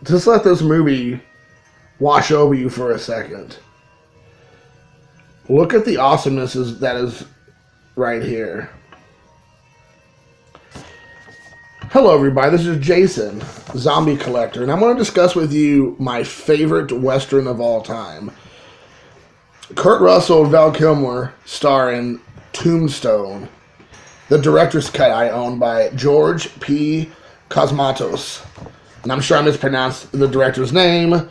just let this movie wash over you for a second. Look at the awesomeness that is right here. Hello everybody, this is Jason, Zombie Collector, and I'm going to discuss with you my favorite Western of all time. Kurt Russell and Val Kilmer star in Tombstone, the director's cut I own by George P. Cosmatos. And I'm sure I mispronounced the director's name,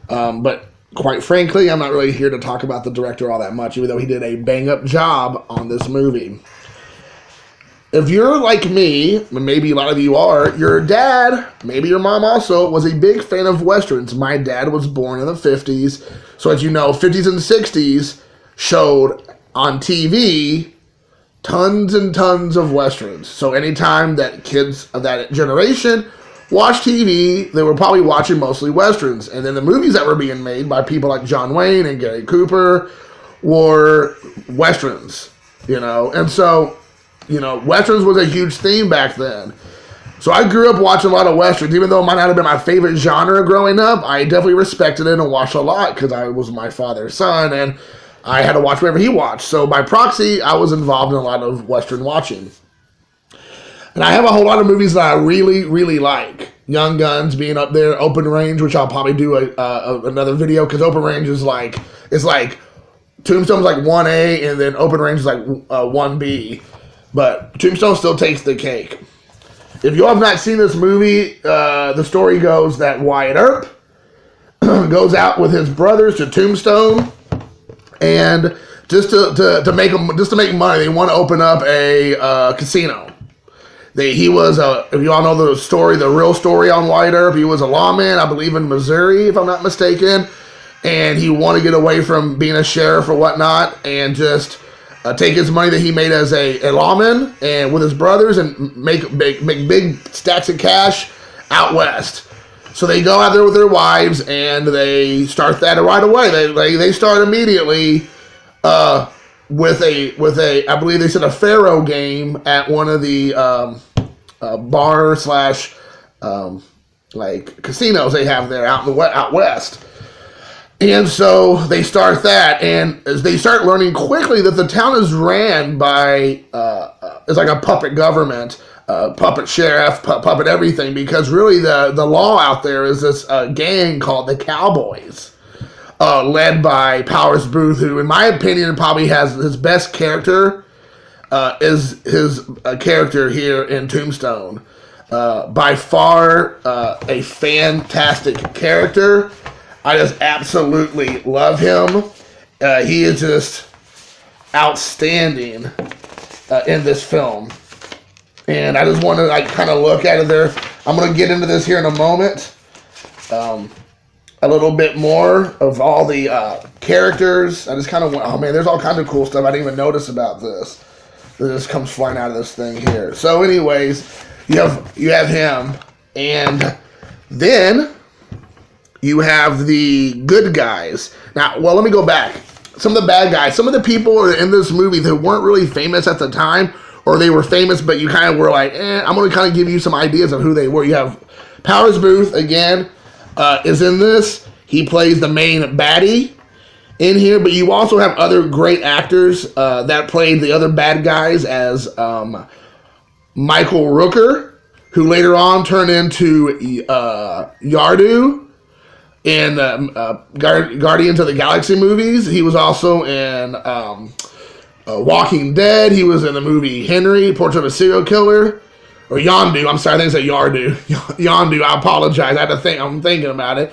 but quite frankly, I'm not really here to talk about the director all that much, even though he did a bang-up job on this movie. If you're like me, and maybe a lot of you are, your dad, maybe your mom also, was a big fan of Westerns. My dad was born in the 50s, so as you know, 50s and 60s showed on TV tons and tons of Westerns. So anytime that kids of that generation watched TV, they were probably watching mostly Westerns. And then the movies that were being made by people like John Wayne and Gary Cooper were Westerns, you know. And so, you know, Westerns was a huge theme back then. So I grew up watching a lot of Westerns. Even though it might not have been my favorite genre growing up, I definitely respected it and watched a lot because I was my father's son and I had to watch whatever he watched. So by proxy, I was involved in a lot of Western watching. And I have a whole lot of movies that I really, really like. Young Guns being up there, Open Range, which I'll probably do another video because Open Range is like, it's like Tombstone's like 1A and then Open Range is like 1B. But Tombstone still takes the cake. If you have not seen this movie, the story goes that Wyatt Earp goes out with his brothers to Tombstone, and just to make money, they want to open up a casino. He was if you all know the story, the real story on Wyatt Earp, he was a lawman, I believe in Missouri, if I'm not mistaken, and he wanted to get away from being a sheriff or whatnot, and just take his money that he made as a lawman and with his brothers and make big stacks of cash out west. So they go out there with their wives and they start that right away. They start immediately with a I believe they said a faro game at one of the bar slash like casinos they have there out west. And so they start that, and as they start learning quickly that the town is ran by, it's like a puppet government, puppet sheriff, puppet everything, because really the law out there is this gang called the Cowboys, led by Powers Booth, who in my opinion probably has his best character, is his character here in Tombstone. By far a fantastic character. I just absolutely love him. He is just outstanding in this film. And I just want to like kind of look at it there. I'm going to get into this here in a moment. A little bit more of all the characters. I just kind of went, oh man, there's all kinds of cool stuff I didn't even notice about this. This comes flying out of this thing here. So anyways, you have him. And then you have the good guys. Now, well, let me go back. Some of the bad guys, some of the people in this movie that weren't really famous at the time, or they were famous, but you kind of were like, I'm going to kind of give you some ideas of who they were. You have Powers Booth, again, is in this. He plays the main baddie in here, but you also have other great actors that played the other bad guys as Michael Rooker, who later on turned into Yardu in Guardians of the Galaxy movies. He was also in Walking Dead. He was in the movie Henry, Portrait of a Serial Killer. Or Yondu, I'm sorry, I think it's a Yardu. Yondu, I apologize. I had to think, I'm thinking about it.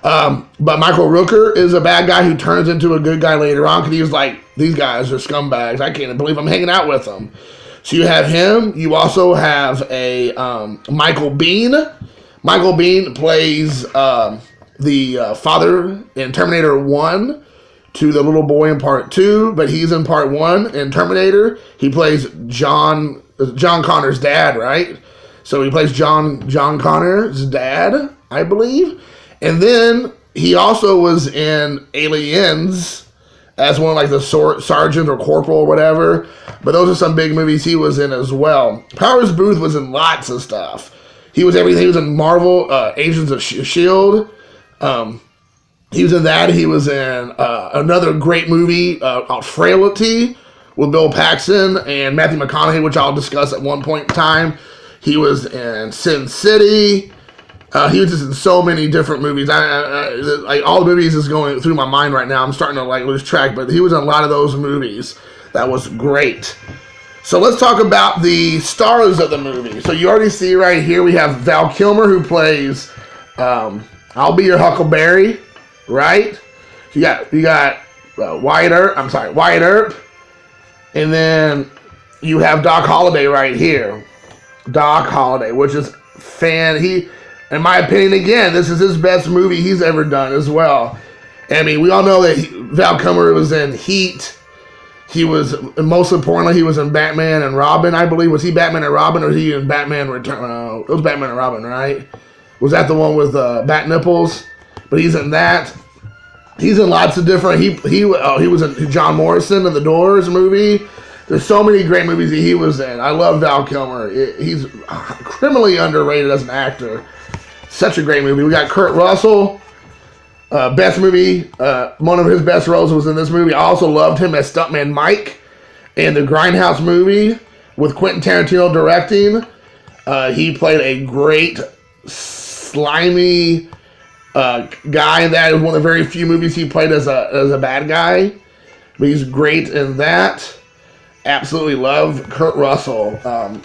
But Michael Rooker is a bad guy who turns into a good guy later on because he was like, these guys are scumbags. I can't believe I'm hanging out with them. So you have him. You also have a Michael Biehn. Michael Biehn plays the father in Terminator 1 to the little boy in Part 2, but he's in Part 1 in Terminator. He plays John Connor's dad, right? So he plays John Connor's dad, I believe. And then he also was in Aliens as one of like the sergeant or corporal or whatever. But those are some big movies he was in as well. Powers Booth was in lots of stuff. He was everything. He was in Marvel, Agents of S.H.I.E.L.D. He was in that. He was in another great movie called Frailty with Bill Paxton and Matthew McConaughey, which I'll discuss at one point in time. He was in Sin City. He was just in so many different movies. Like all the movies is going through my mind right now. I'm starting to like lose track, but he was in a lot of those movies. That was great. So let's talk about the stars of the movie. So you already see right here we have Val Kilmer, who plays I'll Be Your Huckleberry, right? You got Wyatt Earp, and then you have Doc Holliday right here. Doc Holliday, which is in my opinion, again, this is his best movie he's ever done as well. I mean, we all know that Val Kilmer was in Heat. He was, most importantly, he was in Batman and Robin, I believe. Was he Batman and Robin, or was he in Batman Return? It was Batman and Robin, right? Was that the one with bat nipples? But he's in that. He's in lots of different. He was in John Morrison in the Doors movie. There's so many great movies that he was in. I love Val Kilmer. He's criminally underrated as an actor. Such a great movie. We got Kurt Russell. Best movie. One of his best roles was in this movie. I also loved him as Stuntman Mike in the Grindhouse movie with Quentin Tarantino directing. He played a great, slimy guy in that. It was one of the very few movies he played as a bad guy. But he's great in that. Absolutely love Kurt Russell.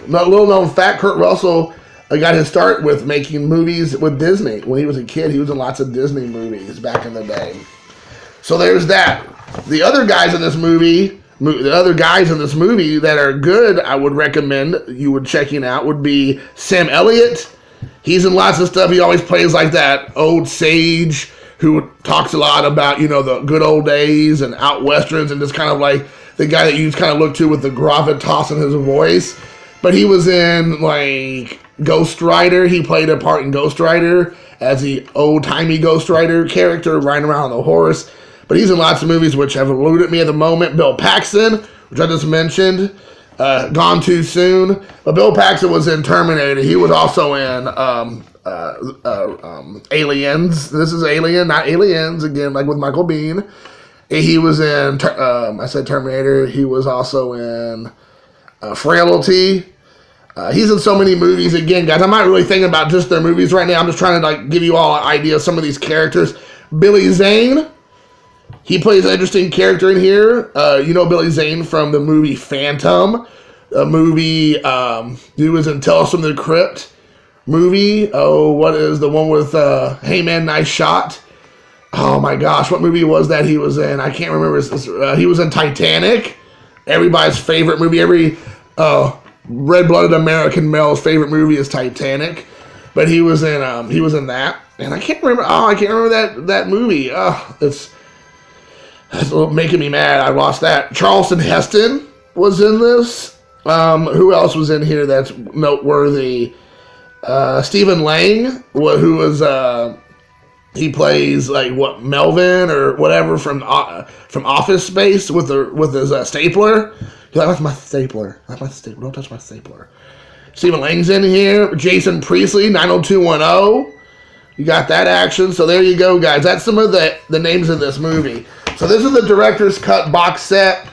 Little known fact, Kurt Russell got his start with making movies with Disney. When he was a kid, he was in lots of Disney movies back in the day. So there's that. The other guys in this movie that are good, I would recommend you would checking out, would be Sam Elliott. He's in lots of stuff. He always plays like that old sage who talks a lot about, the good old days and out westerns, and just kind of like the guy that you kind of look to with the gravitas in his voice. But he was in like Ghost Rider. He played a part in Ghost Rider as the old-timey Ghost Rider character riding around on a horse. But he's in lots of movies which have eluded me at the moment. Bill Paxton, which I just mentioned, Gone Too Soon. But Bill Paxton was in Terminator. He was also in Aliens. This is Alien, not Aliens, again, like with Michael Biehn. He was in, I said Terminator. He was also in Frailty. He's in so many movies. Again, guys, I'm not really thinking about just their movies right now. I'm just trying to give you all an idea of some of these characters. Billy Zane, he plays an interesting character in here. Billy Zane from the movie Phantom, a movie. He was in Tales from the Crypt movie. Oh, what is the one with Hey Man, Nice Shot? Oh my gosh, what movie was that he was in? I can't remember. He was in Titanic, everybody's favorite movie. Every red-blooded American male's favorite movie is Titanic, but he was in that, and I can't remember. I can't remember that movie. It's making me mad. I lost that. Charleston Heston was in this. Who else was in here that's noteworthy? Stephen Lang, who was he plays Melvin or whatever from Office Space with his stapler. He's like, that's my stapler. That's my stapler. Don't touch my stapler. Stephen Lang's in here. Jason Priestley, 90210. You got that action. So there you go, guys. That's some of the names of this movie. So this is the director's cut box set.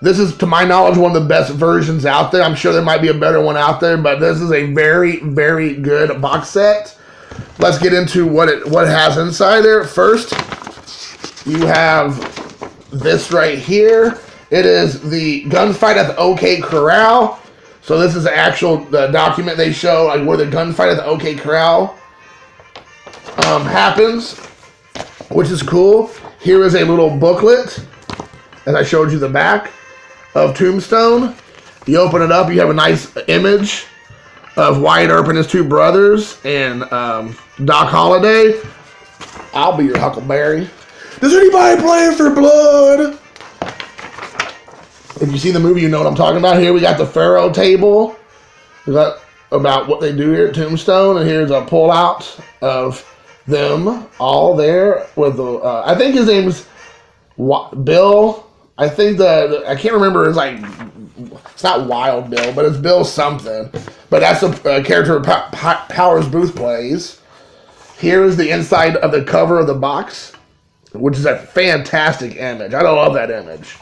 This is, to my knowledge, one of the best versions out there. I'm sure there might be a better one out there, but this is a very, very good box set. Let's get into what it has inside there. First, you have this right here. It is the gunfight at the OK Corral. So this is the actual document they show, where the gunfight at the OK Corral happens, which is cool. Here is a little booklet, as I showed you the back of Tombstone. You open it up, you have a nice image of Wyatt Earp and his two brothers and Doc Holliday. I'll be your Huckleberry. Does anybody play for blood? If you see the movie, you know what I'm talking about. Here we got the Pharaoh table. We got about what they do here at Tombstone, and here's a pullout of them all there with the. I think his name's Bill I think I can't remember. It's not Wild Bill, but it's Bill something. But that's the character Powers Booth plays. Here is the inside of the cover of the box, which is a fantastic image. I love that image.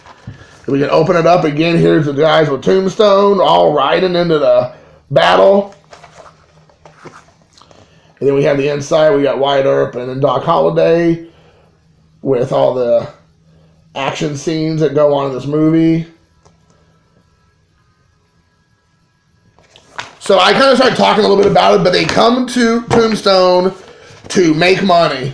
We can open it up again. Here's the guys with Tombstone all riding into the battle. And then we have the inside. We got Wyatt Earp and then Doc Holliday with all the action scenes that go on in this movie. So I kind of started talking a little bit about it, but they come to Tombstone to make money.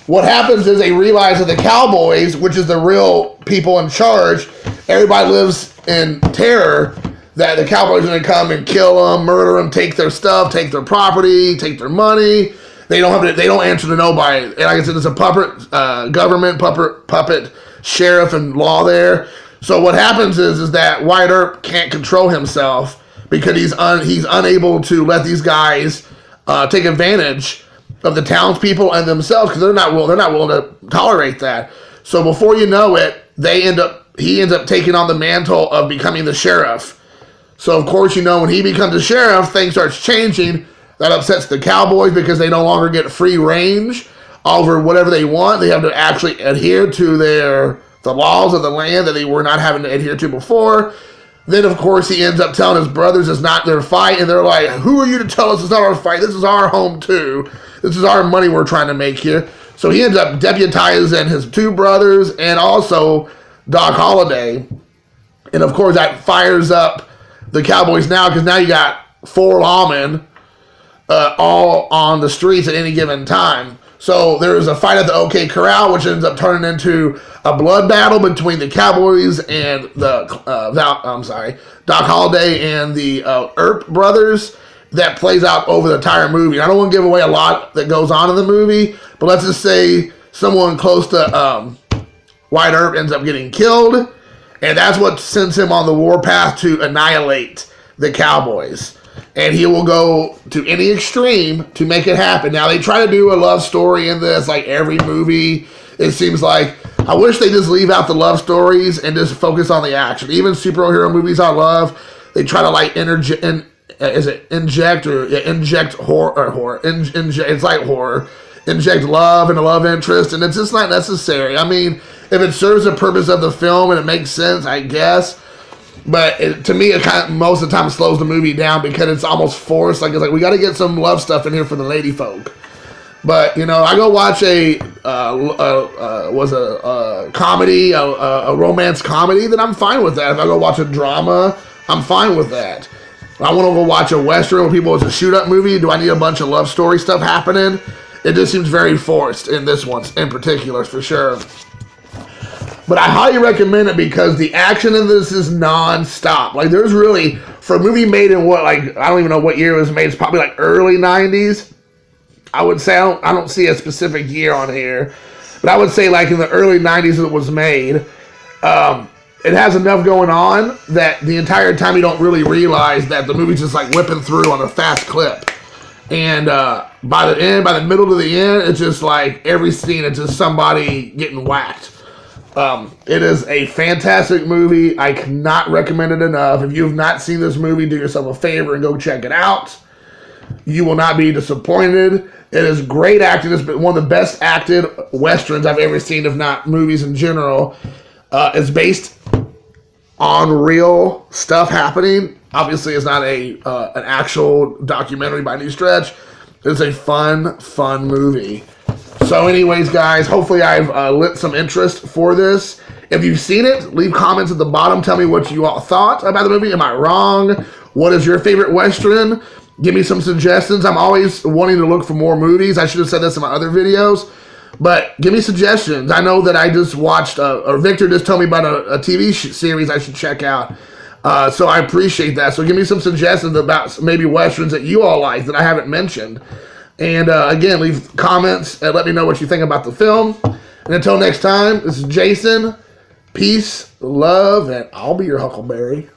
What happens is they realize that the cowboys, which is the real people in charge, everybody lives in terror that the cowboys are going to come and kill them, murder them, take their stuff, take their property, take their money. They don't answer to nobody. And like I said, there's a puppet government, puppet sheriff and law there. So what happens is that Wyatt Earp can't control himself because he's unable to let these guys take advantage of the townspeople and themselves because they're not willing to tolerate that. So before you know it, he ends up taking on the mantle of becoming the sheriff. So of course, when he becomes the sheriff, things starts changing. That upsets the cowboys because they no longer get free range over whatever they want. They have to actually adhere to the laws of the land that they were not having to adhere to before. Then, of course, he ends up telling his brothers it's not their fight, and they're like, who are you to tell us it's not our fight? This is our home, too. This is our money we're trying to make here. So he ends up deputizing his two brothers and also Doc Holliday. And, of course, that fires up the cowboys now because now you got 4 lawmen all on the streets at any given time. So there's a fight at the OK Corral, which ends up turning into a blood battle between the Cowboys and Doc Holliday and the Earp brothers that plays out over the entire movie. I don't want to give away a lot that goes on in the movie, but let's just say someone close to Wyatt Earp ends up getting killed, and that's what sends him on the warpath to annihilate the Cowboys. And he will go to any extreme to make it happen. Now, they try to do a love story in this, like every movie. It seems like, I wish they just leave out the love stories and just focus on the action. Even superhero movies I love, they try to like inject horror. It's like horror. Inject love and a love interest, and it's just not necessary. I mean, if it serves the purpose of the film and it makes sense, I guess. But to me, it kind of most of the time slows the movie down because it's almost forced. Like it's like we got to get some love stuff in here for the lady folk. But I go watch a comedy, a romance comedy, then I'm fine with that. If I go watch a drama, I'm fine with that. If I want to go watch a western where people, it's a shoot up movie. Do I need a bunch of love story stuff happening? It just seems very forced in this one in particular, for sure. But I highly recommend it because the action in this is non-stop. Like, there's really, for a movie made in I don't even know what year it was made. It's probably like early 90s. I would say, I don't see a specific year on here. But I would say like in the early 90s it was made. It has enough going on that the entire time you don't really realize that the movie's just like whipping through on a fast clip. And by the middle to the end, it's just like every scene, it's just somebody getting whacked. It is a fantastic movie. I cannot recommend it enough. If you have not seen this movie, do yourself a favor and go check it out. You will not be disappointed. It is great acting. It's been one of the best acted westerns I've ever seen, if not movies in general. It's based on real stuff happening. Obviously, it's not an actual documentary by any stretch. It's a fun movie. So anyways, guys, hopefully I've lit some interest for this. If you've seen it, leave comments at the bottom. Tell me what you all thought about the movie. Am I wrong? What is your favorite Western? Give me some suggestions. I'm always wanting to look for more movies. I should have said this in my other videos. But give me suggestions. I know that I just watched, or Victor just told me about a TV series I should check out. So I appreciate that. So give me some suggestions about maybe Westerns that you all like that I haven't mentioned. And again, leave comments and let me know what you think about the film. And until next time, this is Jason. Peace, love, and I'll be your Huckleberry.